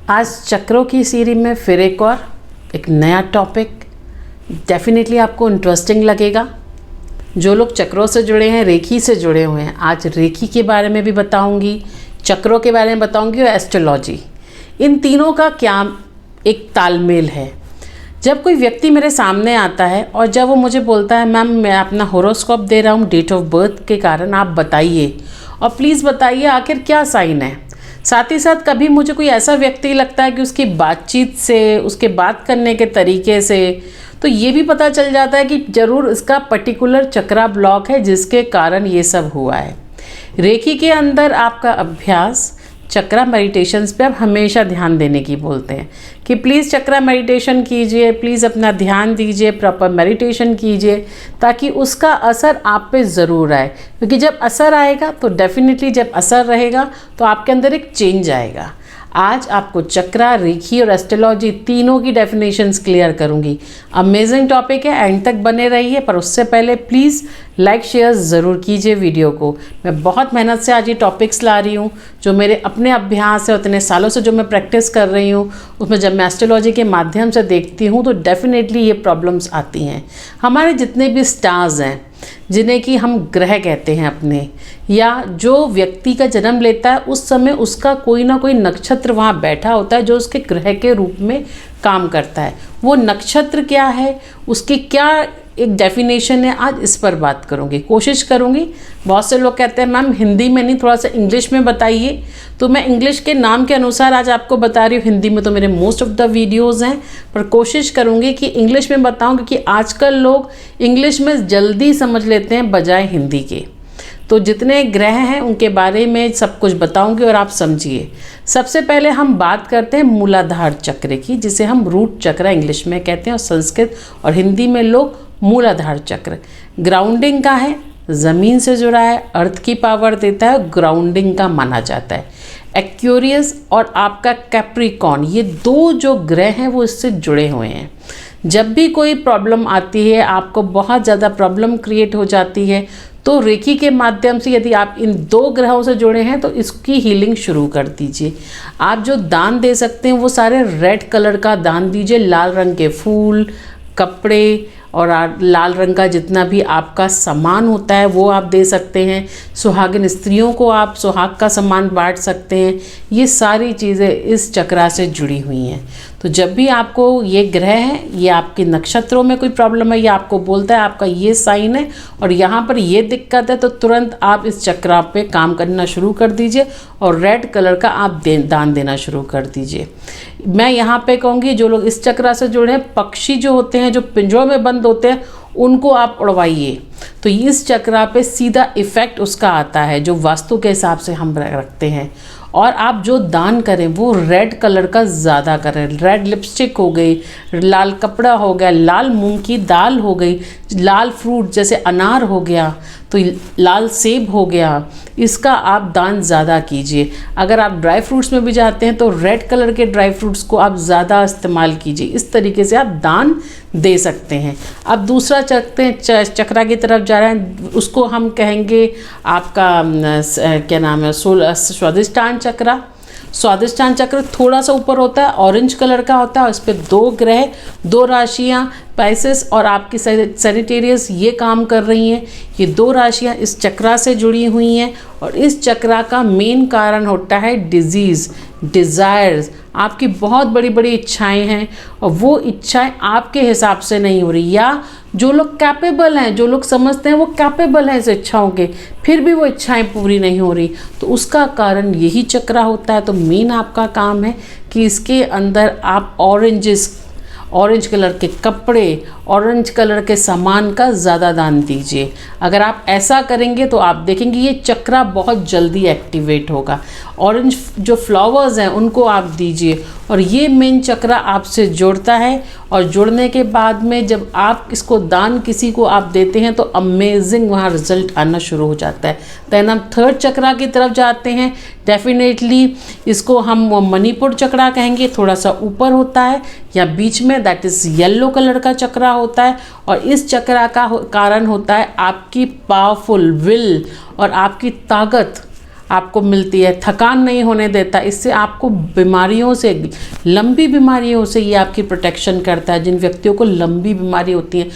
आज चक्रों की सीरीज में फिर एक नया टॉपिक डेफिनेटली आपको इंटरेस्टिंग लगेगा। जो लोग चक्रों से जुड़े हैं, रेखी से जुड़े हुए हैं, आज रेखी के बारे में भी बताऊंगी, चक्रों के बारे में बताऊंगी और एस्ट्रोलॉजी, इन तीनों का क्या एक तालमेल है। जब कोई व्यक्ति मेरे सामने आता है और जब वो मुझे बोलता है मैम मैं अपना होरोस्कोप दे रहा हूँ डेट ऑफ बर्थ के कारण, आप बताइए और प्लीज़ बताइए आखिर क्या साइन है। साथ ही साथ कभी मुझे कोई ऐसा व्यक्ति लगता है कि उसकी बातचीत से, उसके बात करने के तरीके से तो ये भी पता चल जाता है कि ज़रूर इसका पर्टिकुलर चक्रा ब्लॉक है जिसके कारण ये सब हुआ है। रेखी के अंदर आपका अभ्यास चक्रा मेडिटेशंस पे आप हमेशा ध्यान देने की बोलते हैं कि प्लीज़ चक्रा मेडिटेशन कीजिए, प्लीज़ अपना ध्यान दीजिए, प्रॉपर मेडिटेशन कीजिए ताकि उसका असर आप पे ज़रूर आए। क्योंकि जब असर आएगा तो डेफिनेटली जब असर रहेगा तो आपके अंदर एक चेंज आएगा। आज आपको चक्रा, रेखी और एस्ट्रोलॉजी तीनों की डेफिनेशंस क्लियर करूंगी। अमेजिंग टॉपिक है, एंड तक बने रहिए। पर उससे पहले प्लीज़ लाइक शेयर ज़रूर कीजिए वीडियो को। मैं बहुत मेहनत से आज ये टॉपिक्स ला रही हूँ जो मेरे अपने अभ्यास है, उतने सालों से जो मैं प्रैक्टिस कर रही हूँ उसमें जब मैं एस्ट्रोलॉजी के माध्यम से देखती हूँ तो डेफिनेटली ये प्रॉब्लम्स आती हैं। हमारे जितने भी स्टार्स हैं जिन्हें कि हम ग्रह कहते हैं अपने, या जो व्यक्ति का जन्म लेता है उस समय उसका कोई ना कोई नक्षत्र वहाँ बैठा होता है जो उसके ग्रह के रूप में काम करता है। वो नक्षत्र क्या है, उसकी क्या एक डेफिनेशन है, आज इस पर बात करूँगी, कोशिश करूँगी। बहुत से लोग कहते हैं मैम हिंदी में नहीं, थोड़ा सा इंग्लिश में बताइए, तो मैं इंग्लिश के नाम के अनुसार आज आपको बता रही हूँ। हिंदी में तो मेरे मोस्ट ऑफ द वीडियोज़ हैं, पर कोशिश करूँगी कि इंग्लिश में बताऊँ क्योंकि आजकल लोग इंग्लिश में जल्दी समझ लेते हैं बजाय हिंदी के। तो जितने ग्रह हैं उनके बारे में सब कुछ बताऊंगी और आप समझिए। सबसे पहले हम बात करते हैं मूलाधार चक्र की, जिसे हम रूट चक्र इंग्लिश में कहते हैं और संस्कृत और हिंदी में लोग मूलाधार चक्र। ग्राउंडिंग का है, ज़मीन से जुड़ा है, अर्थ की पावर देता है, ग्राउंडिंग का माना जाता है। एक्वेरियस और आपका कैप्रिकॉर्न, ये दो जो ग्रह हैं वो इससे जुड़े हुए हैं। जब भी कोई प्रॉब्लम आती है, आपको बहुत ज़्यादा प्रॉब्लम क्रिएट हो जाती है, तो रेखी के माध्यम से यदि आप इन दो ग्रहों से जुड़े हैं तो इसकी हीलिंग शुरू कर दीजिए। आप जो दान दे सकते हैं वो सारे रेड कलर का दान दीजिए। लाल रंग के फूल, कपड़े और लाल रंग का जितना भी आपका सामान होता है वो आप दे सकते हैं। सुहागिन स्त्रियों को आप सुहाग का सामान बांट सकते हैं। ये सारी चीज़ें इस चक्रा से जुड़ी हुई हैं। तो जब भी आपको ये ग्रह है, ये आपके नक्षत्रों में कोई प्रॉब्लम है या आपको बोलता है आपका ये साइन है और यहाँ पर ये दिक्कत है, तो तुरंत आप इस चक्रा पे काम करना शुरू कर दीजिए और रेड कलर का आप दान देना शुरू कर दीजिए। मैं यहाँ पे कहूँगी जो लोग इस चक्रा से जुड़े हैं, पक्षी जो होते हैं जो पिंजरों में बंद होते हैं उनको आप उड़वाइए, तो इस चक्रा पे सीधा इफ़ेक्ट उसका आता है जो वास्तु के हिसाब से हम रखते हैं। और आप जो दान करें वो रेड कलर का ज़्यादा करें। रेड लिपस्टिक हो गई, लाल कपड़ा हो गया, लाल मूंग की दाल हो गई, लाल फ्रूट जैसे अनार हो गया, तो लाल सेब हो गया, इसका आप दान ज़्यादा कीजिए। अगर आप ड्राई फ्रूट्स में भी जाते हैं तो रेड कलर के ड्राई फ्रूट्स को आप ज़्यादा इस्तेमाल कीजिए। इस तरीके से आप दान दे सकते हैं। अब दूसरा चक्रा की तरफ जा रहे हैं, उसको हम कहेंगे आपका क्या नाम है, स्वादिष्टान चक्रा। स्वादिष्टान चक्र थोड़ा सा ऊपर होता है, ऑरेंज कलर का होता है, उस पर दो ग्रह, दो राशियाँ स्पाइसेस और आपकी सजिटेरियस ये काम कर रही हैं। ये दो राशियाँ इस चक्रा से जुड़ी हुई हैं और इस चक्रा का मेन कारण होता है डिजीज़, डिज़ायर्स। आपकी बहुत बड़ी बड़ी इच्छाएं हैं और वो इच्छाएं आपके हिसाब से नहीं हो रही, या जो लोग कैपेबल हैं, जो लोग समझते हैं वो कैपेबल हैं इस इच्छाओं के, फिर भी वो इच्छाएं पूरी नहीं हो रही, तो उसका कारण यही चक्रा होता है। तो मेन आपका काम है कि इसके अंदर आप ऑरेंज कलर के कपड़े, ऑरेंज कलर के सामान का ज़्यादा दान दीजिए। अगर आप ऐसा करेंगे तो आप देखेंगे ये चक्रा बहुत जल्दी एक्टिवेट होगा। ऑरेंज जो फ्लावर्स हैं उनको आप दीजिए और ये मेन चक्रा आपसे जुड़ता है। और जुड़ने के बाद में जब आप इसको दान किसी को आप देते हैं तो अमेजिंग वहाँ रिजल्ट आना शुरू हो जाता है। देन हम थर्ड चक्रा की तरफ जाते हैं। डेफिनेटली इसको हम मणिपुर चक्रा कहेंगे, थोड़ा सा ऊपर होता है या बीच में, दैट इज़ येलो कलर का चक्रा होता है। और इस चक्रा का कारण होता है आपकी पावरफुल विल और आपकी ताकत, आपको मिलती है, थकान नहीं होने देता। इससे आपको बीमारियों से, लंबी बीमारियों से ये आपकी प्रोटेक्शन करता है। जिन व्यक्तियों को लंबी बीमारी होती है,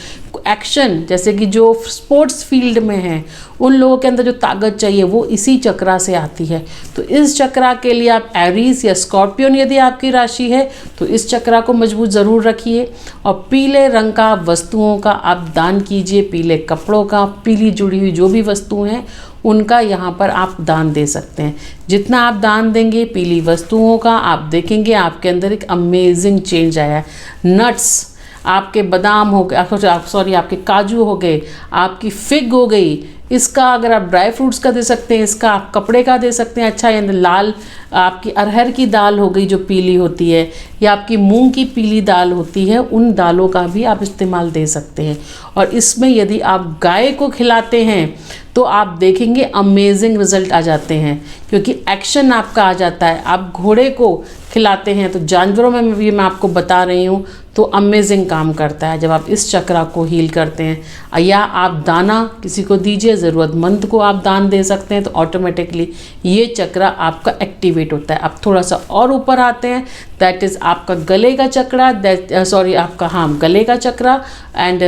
एक्शन जैसे कि जो स्पोर्ट्स फील्ड में है, उन लोगों के अंदर जो ताकत चाहिए वो इसी चक्रा से आती है। तो इस चक्रा के लिए आप एरीज या स्कॉर्पियन यदि आपकी राशि है तो इस चक्रा को मजबूत ज़रूर रखिए। और पीले रंग का वस्तुओं का आप दान कीजिए, पीले कपड़ों का, पीली जुड़ी हुई जो भी वस्तुएं हैं उनका यहाँ पर आप दान दे सकते हैं। जितना आप दान देंगे पीली वस्तुओं का, आप देखेंगे आपके अंदर एक अमेजिंग चेंज आया है। नट्स, आपके बादाम हो गए, सॉरी आपके काजू हो गए, आपकी फिग हो गई, इसका अगर आप ड्राई फ्रूट्स का दे सकते हैं, इसका आप कपड़े का दे सकते हैं। अच्छा, यानी लाल आपकी अरहर की दाल हो गई जो पीली होती है, या आपकी मूंग की पीली दाल होती है, उन दालों का भी आप इस्तेमाल दे सकते हैं। और इसमें यदि आप गाय को खिलाते हैं तो आप देखेंगे अमेजिंग रिजल्ट आ जाते हैं, क्योंकि एक्शन आपका आ जाता है। आप घोड़े को खिलाते हैं तो जानवरों में भी मैं आपको बता रही हूँ तो अमेजिंग काम करता है जब आप इस चक्रा को हील करते हैं। या आप दाना किसी को दीजिए, ज़रूरतमंद को आप दान दे सकते हैं, तो ऑटोमेटिकली ये चक्रा आपका एक्टिवेट होता है। आप थोड़ा सा और ऊपर आते हैं, दैट इज़ आपका गले का चक्रा, गले का चक्रा एंड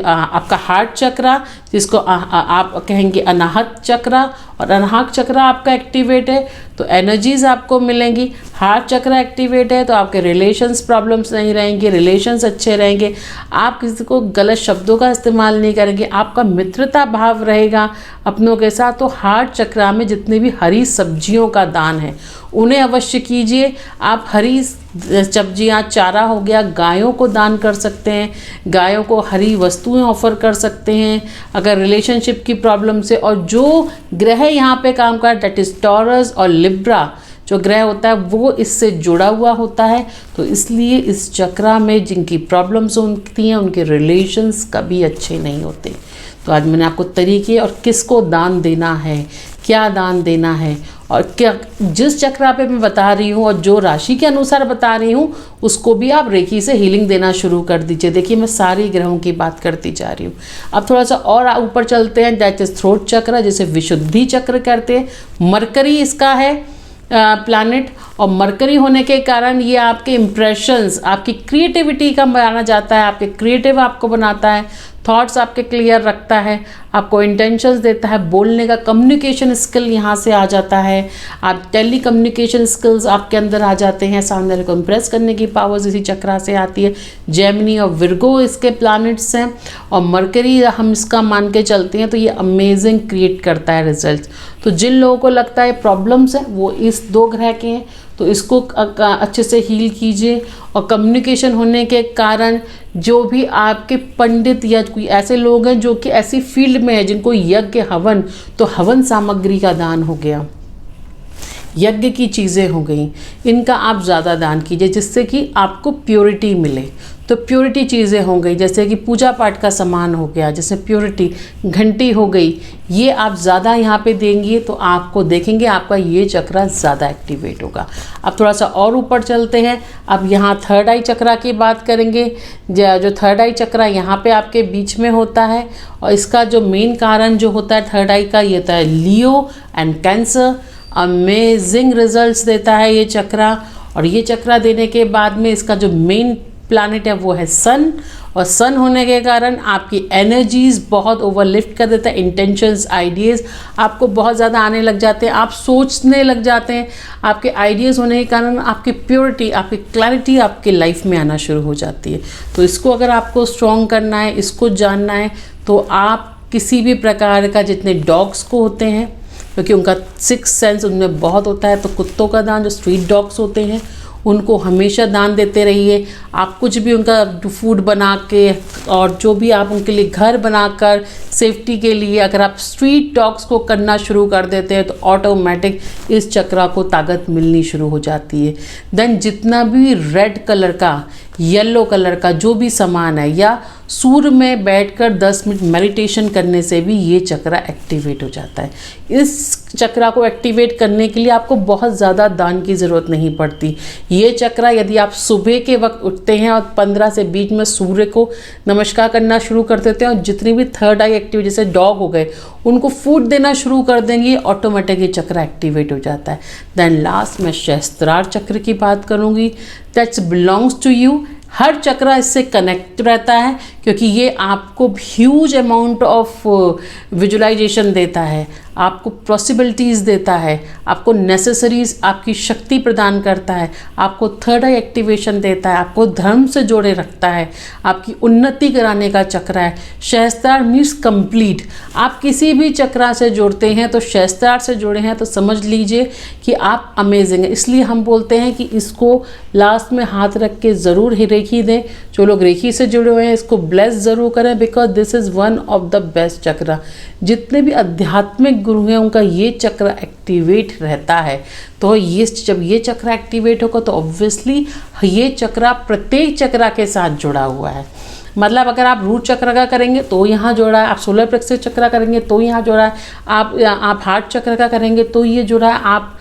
आपका हार्ट चक्रा, जिसको आप कहेंगे अनाहत चक्रा। और अनाहत चक्रा आपका एक्टिवेट है तो एनर्जीज आपको मिलेंगी। हार्ट चक्रा एक्टिवेट है तो आपके रिलेशंस प्रॉब्लम्स नहीं रहेंगे, रिलेशंस अच्छे रहेंगे, आप किसी को गलत शब्दों का इस्तेमाल नहीं करेंगे, आपका मित्रता भाव रहेगा अपनों के साथ। तो हार्ट चक्रा में जितनी भी हरी सब्जियों का दान है उन्हें अवश्य कीजिए। आप हरी सब्जियाँ, चारा हो गया, गायों को दान कर सकते हैं, गायों को हरी वस्तुएं ऑफर कर सकते हैं अगर रिलेशनशिप की प्रॉब्लम से। और जो ग्रह यहाँ पे काम कर, दैट इज टॉरस और लिब्रा जो ग्रह होता है वो इससे जुड़ा हुआ होता है। तो इसलिए इस चक्रा में जिनकी प्रॉब्लम्स होती हैं उनके रिलेशंस कभी अच्छे नहीं होते। तो आज मैंने आपको तरीके और किसको दान देना है, क्या दान देना है, और क्या जिस चक्रा पे मैं बता रही हूँ और जो राशि के अनुसार बता रही हूँ उसको भी आप रेखी से हीलिंग देना शुरू कर दीजिए। देखिए मैं सारी ग्रहों की बात करती जा रही हूँ। अब थोड़ा सा और ऊपर चलते हैं, दैट इज थ्रोट चक्र, जिसे विशुद्धि चक्र कहते हैं। मरकरी इसका है प्लैनेट, और मरकरी होने के कारण ये आपके इम्प्रेशंस, आपकी क्रिएटिविटी का माना जाता है, आपके क्रिएटिव आपको बनाता है, थॉट्स आपके क्लियर रखता है, आपको इंटेंशंस देता है, बोलने का कम्युनिकेशन स्किल यहाँ से आ जाता है। आप टेली कम्युनिकेशन स्किल्स आपके अंदर आ जाते हैं, सामने वाले को इम्प्रेस करने की पावर्स इसी चक्रा से आती है। जेमिनी और विर्गो इसके प्लैनेट्स हैं, और मरकरी हम इसका मान के चलते हैं तो ये अमेजिंग क्रिएट करता है रिजल्ट। तो जिन लोगों को लगता है प्रॉब्लम्स हैं वो इस 2 ग्रह के हैं तो इसको अच्छे से हील कीजिए। और कम्युनिकेशन होने के कारण जो भी आपके पंडित या कोई ऐसे लोग हैं जो कि ऐसी फील्ड में है जिनको यज्ञ हवन, तो हवन सामग्री का दान हो गया, यज्ञ की चीज़ें हो गई, इनका आप ज़्यादा दान कीजिए जिससे कि आपको प्योरिटी मिले। तो प्योरिटी चीज़ें हो गई जैसे कि पूजा पाठ का सामान हो गया, जैसे प्योरिटी घंटी हो गई, ये आप ज़्यादा यहाँ पे देंगे तो आपको देखेंगे आपका ये चक्रा ज़्यादा एक्टिवेट होगा। अब थोड़ा सा और ऊपर चलते हैं, अब यहाँ थर्ड आई चक्रा की बात करेंगे। जो थर्ड आई चक्रा यहाँ पे आपके बीच में होता है, और इसका जो मेन कारण जो होता है थर्ड आई का, ये होता है लियो एंड कैंसर। अमेजिंग रिजल्ट्स देता है ये चक्रा, और ये चक्रा देने के बाद में इसका जो मेन प्लैनेट है वो है सन, और सन होने के कारण आपकी एनर्जीज बहुत ओवरलिफ्ट कर देता है। इंटेंशंस, आइडियाज़ आपको बहुत ज़्यादा आने लग जाते हैं, आप सोचने लग जाते हैं। आपके आइडियाज़ होने के कारण आपकी प्योरिटी, आपकी क्लैरिटी आपके लाइफ में आना शुरू हो जाती है। तो इसको अगर आपको स्ट्रॉन्ग करना है, इसको जानना है, तो आप किसी भी प्रकार का, जितने डॉग्स को होते हैं क्योंकि उनका 6 सेंस उनमें बहुत होता है, तो कुत्तों का दान, जो स्ट्रीट डॉग्स होते हैं उनको हमेशा दान देते रहिए। आप कुछ भी उनका फूड बना के, और जो भी आप उनके लिए घर बनाकर सेफ्टी के लिए अगर आप स्ट्रीट डॉग्स को करना शुरू कर देते हैं तो ऑटोमेटिक इस चक्रा को ताकत मिलनी शुरू हो जाती है। देन जितना भी रेड कलर का, येलो कलर का जो भी सामान है, या सूर्य में बैठकर 10 मिनट मेडिटेशन करने से भी ये चक्रा एक्टिवेट हो जाता है। इस चक्रा को एक्टिवेट करने के लिए आपको बहुत ज़्यादा दान की ज़रूरत नहीं पड़ती। ये चक्रा यदि आप सुबह के वक्त उठते हैं और 15 से 20 में सूर्य को नमस्कार करना शुरू कर देते हैं, और जितनी भी थर्ड आई एक्टिव जैसे डॉग हो गए उनको फूड देना शुरू कर देंगे, ऑटोमेटिक ये चक्र एक्टिवेट हो जाता है। देन लास्ट मैं सहस्त्रार चक्र की बात करूँगी, दैट्स बिलोंग्स टू यू। हर चक्र इससे कनेक्ट रहता है क्योंकि ये आपको ह्यूज अमाउंट ऑफ विजुअलाइजेशन देता है, आपको पॉसिबिलिटीज़ देता है, आपको नेसेसरीज, आपकी शक्ति प्रदान करता है, आपको थर्ड आई एक्टिवेशन देता है, आपको धर्म से जोड़े रखता है, आपकी उन्नति कराने का चक्र है। सहस्त्रार मीन्स कंप्लीट। आप किसी भी चक्रा से जोड़ते हैं तो सहस्त्रार से जुड़े हैं तो समझ लीजिए कि आप अमेजिंग है। इसलिए हम बोलते हैं कि इसको लास्ट में हाथ रख के ज़रूर ही रेखी दें। जो लोग रेखी से जुड़े हुए हैं इसको ब्लेस ज़रूर करें, because this is one of the best चक्र। जितने भी आध्यात्मिक गुरु हैं उनका ये चक्र एक्टिवेट रहता है। तो ये जब ये चक्र एक्टिवेट होगा तो ऑब्वियसली ये चक्र प्रत्येक चक्र के साथ जुड़ा हुआ है। मतलब अगर आप रूट चक्र का करेंगे तो यहाँ जोड़ा है, आप सोलर प्लेक्सस चक्र करेंगे तो यहाँ जोड़ा है, आप हार्ट चक्र का करेंगे तो ये जुड़ा है, आप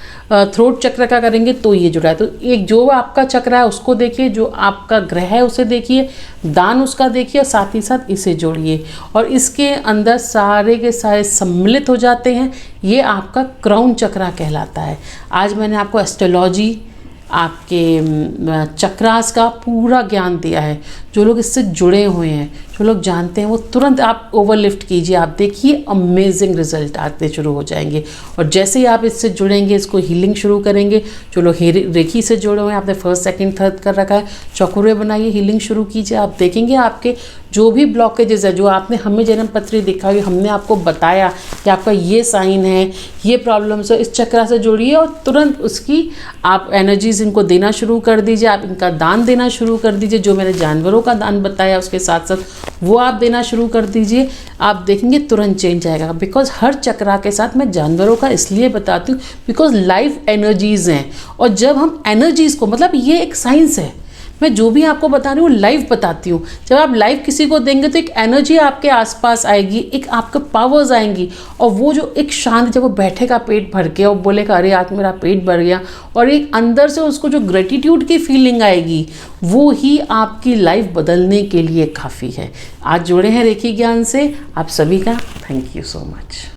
थ्रोट चक्र का करेंगे तो ये जुड़ा है। तो एक जो आपका चक्र है उसको देखिए, जो आपका ग्रह है उसे देखिए, दान उसका देखिए और साथ ही साथ इसे जोड़िए और इसके अंदर सारे के सारे सम्मिलित हो जाते हैं। ये आपका क्राउन चक्र कहलाता है। आज मैंने आपको एस्ट्रोलॉजी, आपके चक्रास का पूरा ज्ञान दिया है। जो लोग इससे जुड़े हुए हैं, जो लोग जानते हैं, वो तुरंत आप ओवरलिफ्ट कीजिए, आप देखिए अमेजिंग रिजल्ट आते शुरू हो जाएंगे। और जैसे ही आप इससे जुड़ेंगे, इसको हीलिंग शुरू करेंगे। जो लोग रेखी से जुड़े हुए हैं, आपने फर्स्ट सेकंड थर्ड कर रखा है, चक्रे बनाइए, हीलिंग शुरू कीजिए। आप देखेंगे आपके जो भी ब्लॉकेजेस है, जो आपने हमें जन्म पत्री दिखाई, हमने आपको बताया कि आपका ये साइन है, ये प्रॉब्लम्स है, इस चक्र से जुड़िए और तुरंत उसकी आप एनर्जीज इनको देना शुरू कर दीजिए। आप इनका दान देना शुरू कर दीजिए। जो मैंने जानवरों का दान बताया उसके साथ साथ वो आप देना शुरू कर दीजिए। आप देखेंगे तुरंत चेंज आएगा। बिकॉज हर चक्रा के साथ मैं जानवरों का इसलिए बताती हूँ बिकॉज लाइफ एनर्जीज हैं। और जब हम एनर्जीज को, मतलब ये एक साइंस है, मैं जो भी आपको बता रही हूँ लाइव बताती हूँ। जब आप लाइव किसी को देंगे तो एक एनर्जी आपके आसपास आएगी, एक आपके पावर्स आएंगी और वो जो एक शांति, जब वो बैठेगा पेट भर के और बोलेगा अरे आज मेरा पेट भर गया, और एक अंदर से उसको जो ग्रेटिट्यूड की फीलिंग आएगी, वो ही आपकी लाइफ बदलने के लिए काफ़ी है। आज जुड़े हैं रेखी ज्ञान से, आप सभी का थैंक यू सो मच।